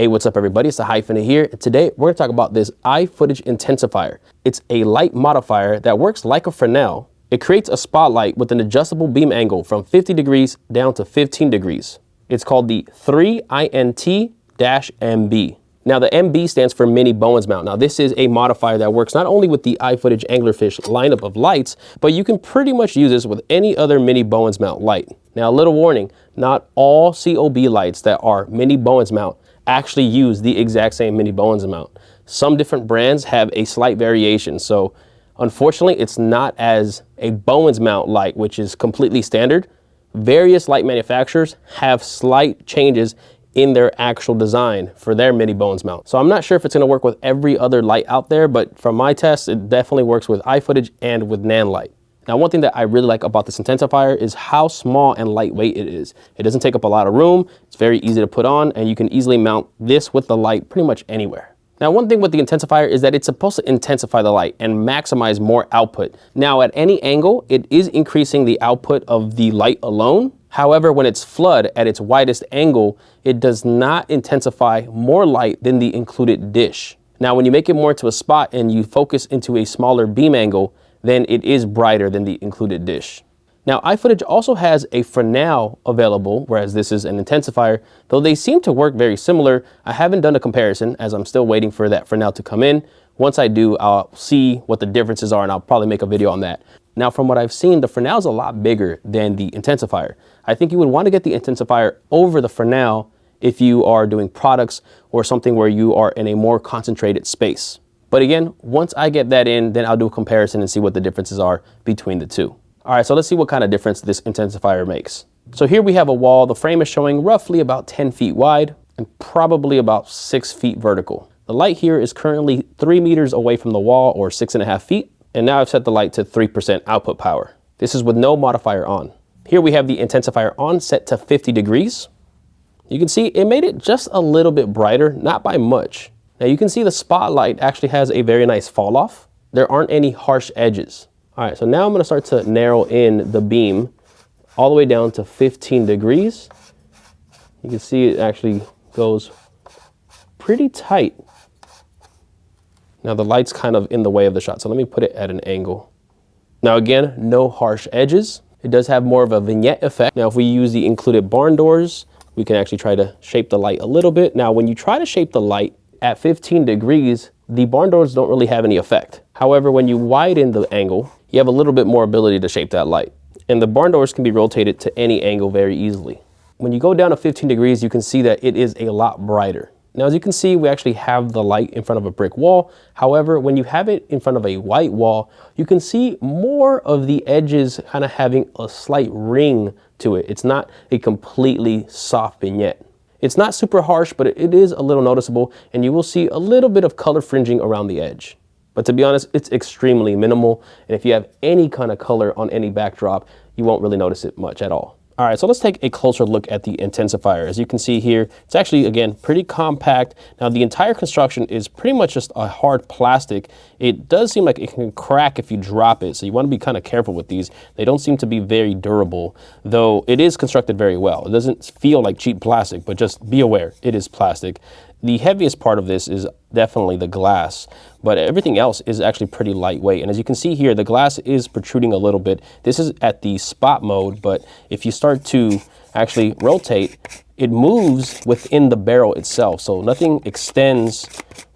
Hey, what's up everybody? It's the Hyphenate here. Today we're gonna talk about this iFootage Intensifier. It's a light modifier that works like a Fresnel. It creates a spotlight with an adjustable beam angle from 50 degrees down to 15 degrees. It's called the 3INT-MB. Now the MB stands for mini Bowens mount. Now this is a modifier that works not only with the iFootage anglerfish lineup of lights, but you can pretty much use this with any other mini Bowens mount light. Now a little warning, not all COB lights that are mini Bowens mount actually use the exact same mini Bowens mount. Some different brands have a slight variation. So unfortunately, it's not as a Bowens mount light, which is completely standard. Various light manufacturers have slight changes in their actual design for their mini Bowens mount. So I'm not sure if it's gonna work with every other light out there, but from my tests, it definitely works with iFootage and with Nanlite. Now, one thing that I really like about this intensifier is how small and lightweight it is. It doesn't take up a lot of room. It's very easy to put on, and you can easily mount this with the light pretty much anywhere. Now, one thing with the intensifier is that it's supposed to intensify the light and maximize more output. Now, at any angle, it is increasing the output of the light alone. However, when it's flood at its widest angle, it does not intensify more light than the included dish. Now, when you make it more into a spot and you focus into a smaller beam angle, then it is brighter than the included dish. Now, iFootage also has a Fresnel available, whereas this is an intensifier. Though they seem to work very similar, I haven't done a comparison as I'm still waiting for that Fresnel to come in. Once I do, I'll see what the differences are and I'll probably make a video on that. Now, from what I've seen, the Fresnel is a lot bigger than the intensifier. I think you would want to get the intensifier over the Fresnel if you are doing products or something where you are in a more concentrated space. But again, once I get that in, then I'll do a comparison and see what the differences are between the two. All right, so let's see what kind of difference this intensifier makes. So here we have a wall. The frame is showing roughly about 10 feet wide and probably about 6 feet vertical. The light here is currently 3 meters away from the wall, or 6.5 feet. And now I've set the light to 3% output power. This is with no modifier on. Here we have the intensifier on, set to 50 degrees. You can see it made it just a little bit brighter, not by much. Now you can see the spotlight actually has a very nice fall off. There aren't any harsh edges. All right, so now I'm gonna start to narrow in the beam all the way down to 15 degrees. You can see it actually goes pretty tight. Now the light's kind of in the way of the shot, so let me put it at an angle. Now again, no harsh edges. It does have more of a vignette effect. Now if we use the included barn doors, we can actually try to shape the light a little bit. Now when you try to shape the light at 15 degrees, the barn doors don't really have any effect. However, when you widen the angle, you have a little bit more ability to shape that light. And the barn doors can be rotated to any angle very easily. When you go down to 15 degrees, you can see that it is a lot brighter. Now, as you can see, we actually have the light in front of a brick wall. However, when you have it in front of a white wall, you can see more of the edges kind of having a slight ring to it. It's not a completely soft vignette. It's not super harsh, but it is a little noticeable, and you will see a little bit of color fringing around the edge. But to be honest, it's extremely minimal, and if you have any kind of color on any backdrop, you won't really notice it much at all. All right, so let's take a closer look at the intensifier. As you can see here, it's actually, again, pretty compact. Now, the entire construction is pretty much just a hard plastic. It does seem like it can crack if you drop it, so you want to be kind of careful with these. They don't seem to be very durable, though it is constructed very well. It doesn't feel like cheap plastic, but just be aware, it is plastic. The heaviest part of this is definitely the glass, but everything else is actually pretty lightweight. And as you can see here, the glass is protruding a little bit. This is at the spot mode, but if you start to actually rotate, it moves within the barrel itself. So nothing extends,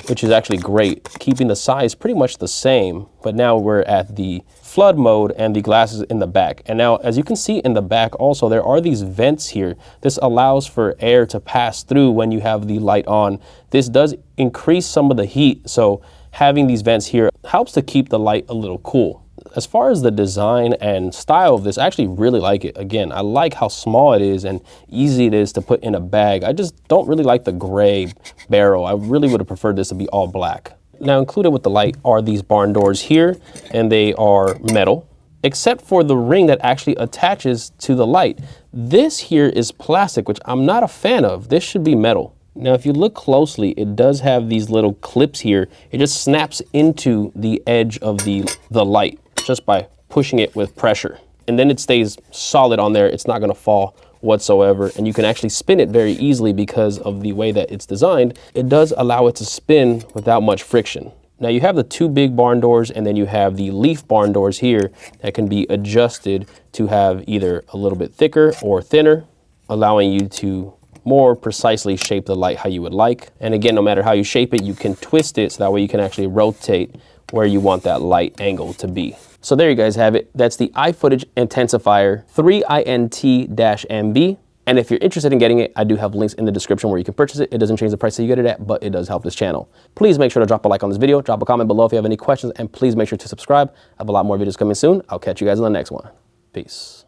which is actually great, keeping the size pretty much the same. But now we're at the flood mode and the glass is in the back. And now, as you can see in the back also, there are these vents here. This allows for air to pass through when you have the light on. This does increase some of the heat, so having these vents here helps to keep the light a little cool. As far as the design and style of this, I actually really like it. Again, I like how small it is and easy it is to put in a bag. I just don't really like the gray barrel. I really would have preferred this to be all black. Now, included with the light are these barn doors here, and they are metal, except for the ring that actually attaches to the light. This here is plastic, which I'm not a fan of. This should be metal. Now, if you look closely, it does have these little clips here. It just snaps into the edge of the light just by pushing it with pressure. And then it stays solid on there. It's not gonna fall whatsoever, and you can actually spin it very easily because of the way that it's designed. It does allow it to spin without much friction. Now you have the two big barn doors, and then you have the leaf barn doors here that can be adjusted to have either a little bit thicker or thinner, allowing you to more precisely shape the light how you would like. And again, no matter how you shape it, you can twist it so that way you can actually rotate where you want that light angle to be. So there you guys have it. That's the iFootage Intensifier 3INT-MB. And if you're interested in getting it, I do have links in the description where you can purchase it. It doesn't change the price that you get it at, but it does help this channel. Please make sure to drop a like on this video, drop a comment below if you have any questions, and please make sure to subscribe. I have a lot more videos coming soon. I'll catch you guys in the next one. Peace.